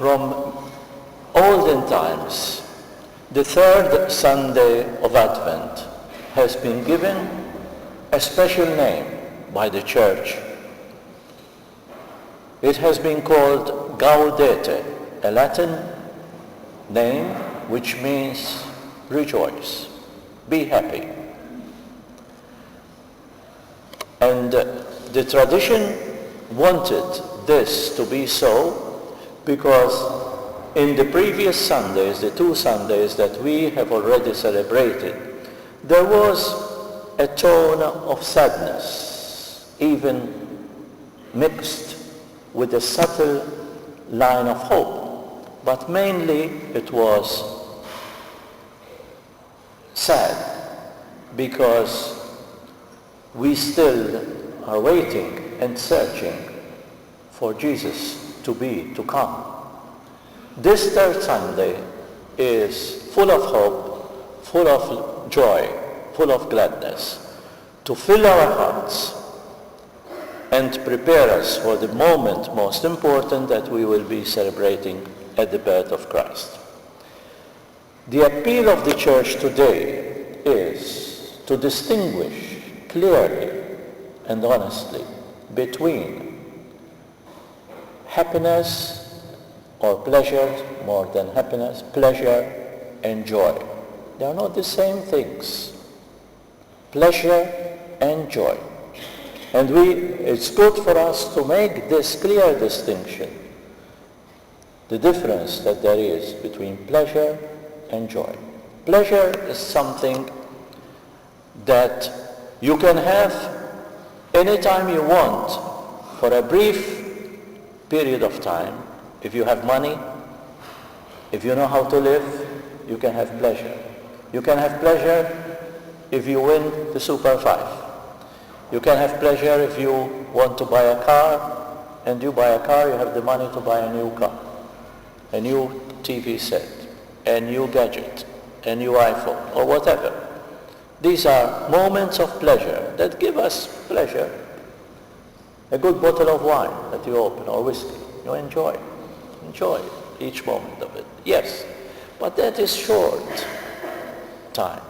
from olden times, the third Sunday of Advent has been given a special name by the Church. It has been called Gaudete, a Latin name which means rejoice, be happy. And the tradition wanted this to be so because in the previous Sundays, the 2 Sundays that we have already celebrated, there was a tone of sadness, even mixed with a subtle line of hope. But mainly it was sad because we still are waiting and searching for Jesus to come. This third Sunday is full of hope, full of joy, full of gladness, to fill our hearts and prepare us for the moment most important that we will be celebrating at the birth of Christ. The appeal of the Church today is to distinguish clearly and honestly between happiness or pleasure, more than happiness, pleasure and joy. They are not the same things. Pleasure and joy. And it's good for us to make this clear distinction, the difference that there is between pleasure and joy. Pleasure is something that you can have anytime you want for a brief period of time. If you have money, if you know how to live, you can have pleasure. You can have pleasure if you win the Super 5. You can have pleasure if you want to buy a car, and you buy a car, you have the money to buy a new car, a new TV set, a new gadget, a new iPhone, or whatever. These are moments of pleasure that give us pleasure. A good bottle of wine that you open, or whiskey, you enjoy each moment of it. Yes, but that is short time.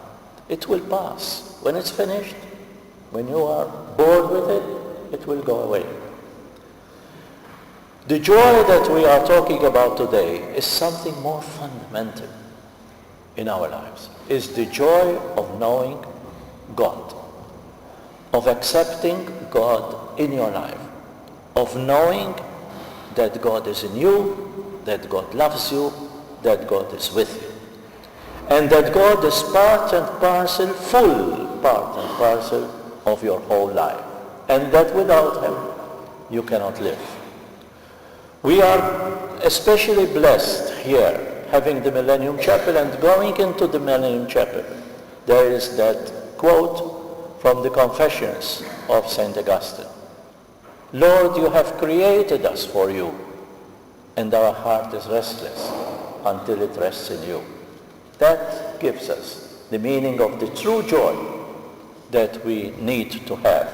It will pass. When it's finished, when you are bored with it, it will go away. The joy that we are talking about today is something more fundamental in our lives. It's the joy of knowing God, of accepting God in your life, of knowing that God is in you, that God loves you, that God is with you. And that God is part and parcel, full part and parcel of your whole life. And that without Him, you cannot live. We are especially blessed here, having the Millennium Chapel and going into the Millennium Chapel. There is that quote from the Confessions of St. Augustine. Lord, you have created us for you, and our heart is restless until it rests in you. That gives us the meaning of the true joy that we need to have.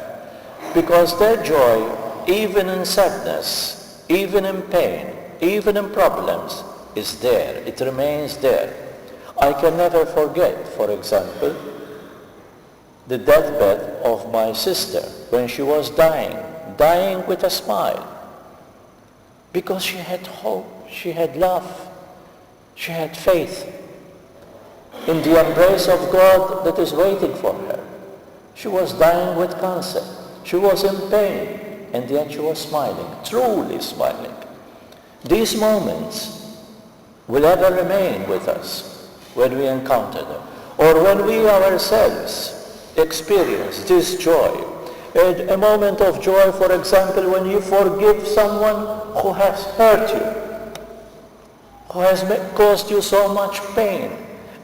Because that joy, even in sadness, even in pain, even in problems, is there. It remains there. I can never forget, for example, the deathbed of my sister when she was dying with a smile. Because she had hope, she had love, she had faith in the embrace of God that is waiting for her. She was dying with cancer. She was in pain, and yet she was smiling, truly smiling. These moments will ever remain with us when we encounter them, or when we ourselves experience this joy. A moment of joy, for example, when you forgive someone who has hurt you, who has caused you so much pain,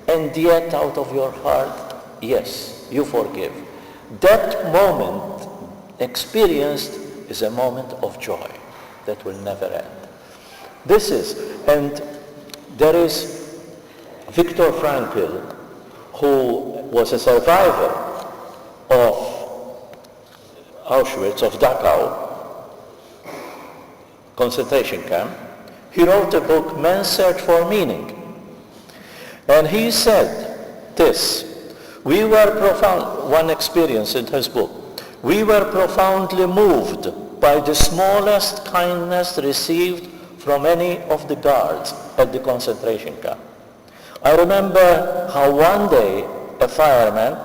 and yet out of your heart, yes, you forgive. That moment experienced is a moment of joy that will never end. And there is Viktor Frankl, who was a survivor of Auschwitz, of Dachau concentration camp. He wrote a book, Men's Search for Meaning. And he said this, one experience in his book, we were profoundly moved by the smallest kindness received from any of the guards at the concentration camp. I remember how one day a fireman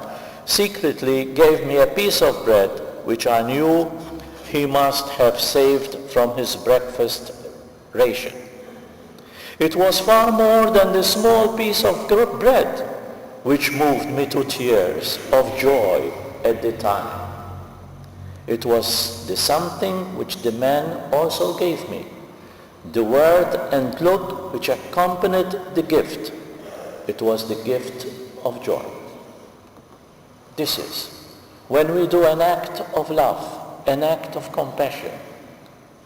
secretly gave me a piece of bread which I knew he must have saved from his breakfast ration. It was far more than the small piece of bread which moved me to tears of joy at the time. It was the something which the man also gave me, the word and look which accompanied the gift. It was the gift of joy. This is when we do an act of love, an act of compassion,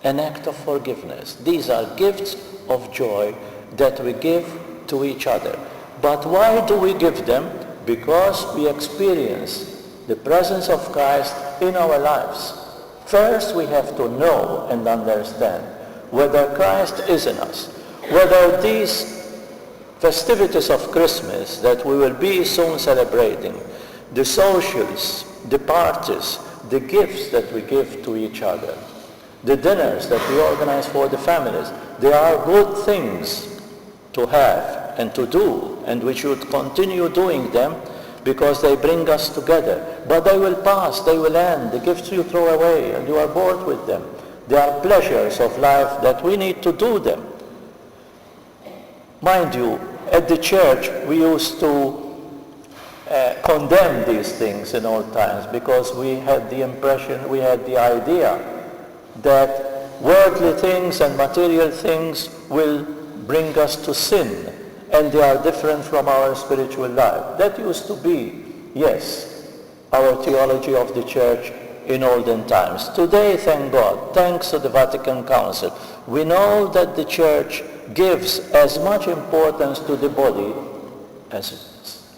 an act of forgiveness. These are gifts of joy that we give to each other. But why do we give them? Because we experience the presence of Christ in our lives. First, we have to know and understand whether Christ is in us, whether these festivities of Christmas that we will be soon celebrating, the socials, the parties, the gifts that we give to each other, the dinners that we organize for the families, they are good things to have and to do, and we should continue doing them because they bring us together. But they will pass, they will end. The gifts you throw away and you are bored with them. They are pleasures of life that we need to do them. Mind you, at the church we used to condemn these things in old times because we had the impression, we had the idea that worldly things and material things will bring us to sin, and they are different from our spiritual life. That used to be, yes, our theology of the church in olden times. Today, thank God, thanks to the Vatican Council, we know that the church gives as much importance to the body as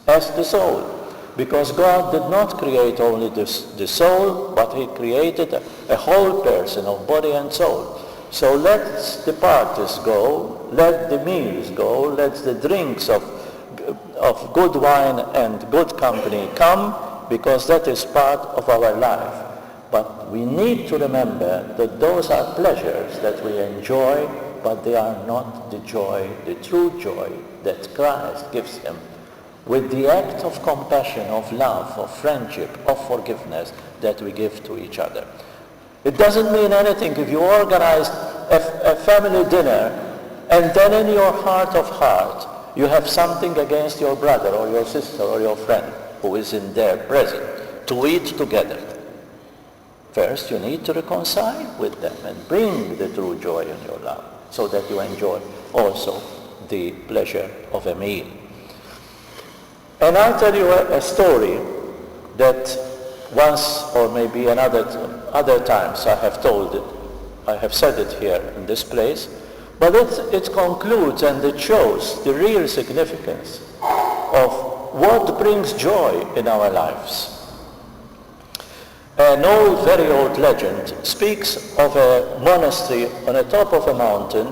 the soul. Because God did not create only the soul, but he created a whole person of body and soul. So let the parties go, let the meals go, let the drinks of good wine and good company come, because that is part of our life. But we need to remember that those are pleasures that we enjoy, but they are not the joy, the true joy that Christ gives him. With the act of compassion, of love, of friendship, of forgiveness that we give to each other. It doesn't mean anything if you organize a family dinner and then in your heart of heart you have something against your brother or your sister or your friend who is in there present to eat together. First you need to reconcile with them and bring the true joy in your life so that you enjoy also the pleasure of a meal. And I'll tell you a story that once or maybe other times I have told it. I have said it here in this place. But it concludes and it shows the real significance of what brings joy in our lives. An old, very old legend speaks of a monastery on the top of a mountain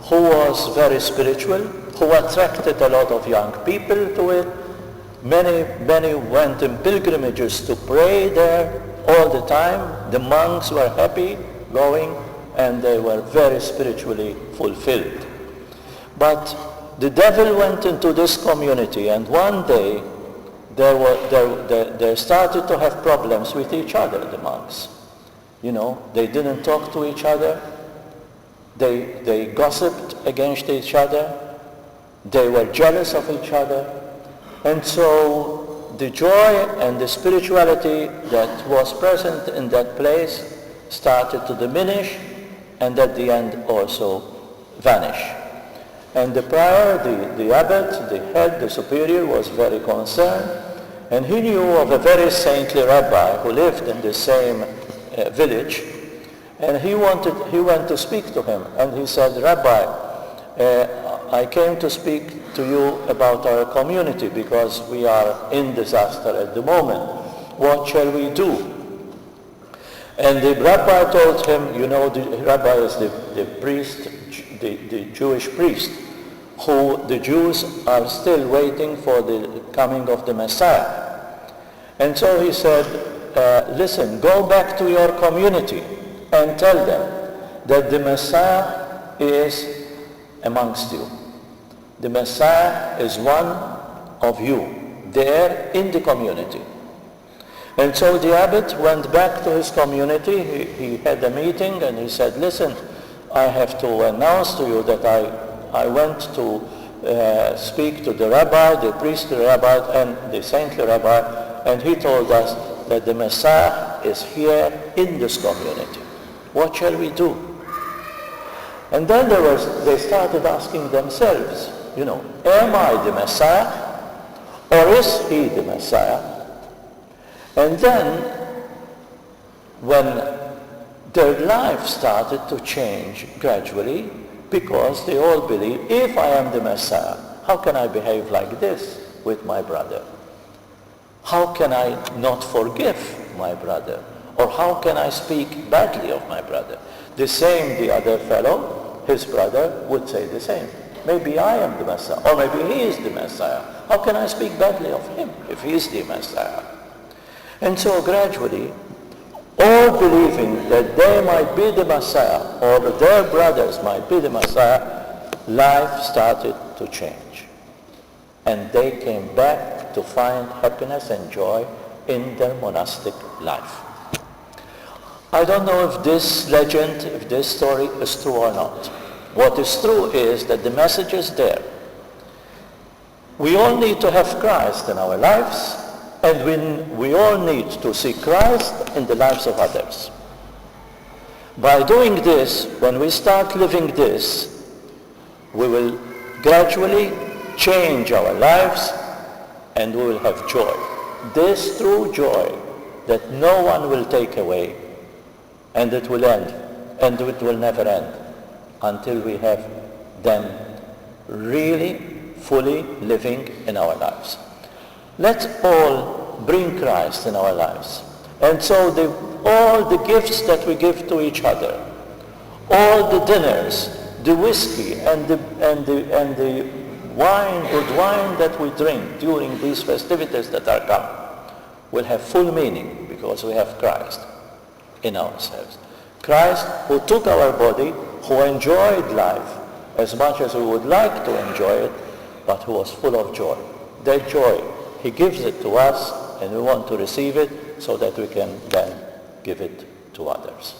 who was very spiritual, who attracted a lot of young people to it. Many went in pilgrimages to pray there all the time. The monks were happy going and they were very spiritually fulfilled. But the devil went into this community, and one day they started to have problems with each other, the monks. You know, they didn't talk to each other. They gossiped against each other. They were jealous of each other. And so the joy and the spirituality that was present in that place started to diminish and at the end also vanish. And the prior, the abbot, the head, the superior was very concerned, and he knew of a very saintly rabbi who lived in the same village, and he went to speak to him, and he said, Rabbi, I came to speak to you about our community because we are in disaster at the moment. What shall we do? And the rabbi told him, you know, the rabbi is the priest, the Jewish priest, who the Jews are still waiting for the coming of the Messiah. And so he said, listen, go back to your community and tell them that the Messiah is amongst you. The Messiah is one of you there in the community. And so the abbot went back to his community. He had a meeting and he said, listen, I have to announce to you that I went to speak to the rabbi, the priestly rabbi, and the saintly rabbi, and he told us that the Messiah is here in this community. What shall we do? And then they started asking themselves, am I the Messiah? Or is he the Messiah? And then, when their life started to change gradually, because they all believe, if I am the Messiah, how can I behave like this with my brother? How can I not forgive my brother? Or how can I speak badly of my brother? The same, the other fellow, his brother, would say the same. Maybe I am the Messiah, or maybe he is the Messiah. How can I speak badly of him if he is the Messiah? And so gradually, all believing that they might be the Messiah, or that their brothers might be the Messiah, life started to change. And they came back to find happiness and joy in their monastic life. I don't know if this legend, if this story is true or not. What is true is that the message is there. We all need to have Christ in our lives, and we all need to see Christ in the lives of others. By doing this, when we start living this, we will gradually change our lives and we will have joy. This true joy that no one will take away, and it will end, and it will never end until we have them really fully living in our lives. Let's all bring Christ in our lives. And so all the gifts that we give to each other, all the dinners, the whiskey and the wine, good wine that we drink during these festivities that are coming, will have full meaning because we have Christ in ourselves. Christ who took our body, who enjoyed life as much as we would like to enjoy it, but who was full of joy. That joy, he gives it to us, and we want to receive it so that we can then give it to others.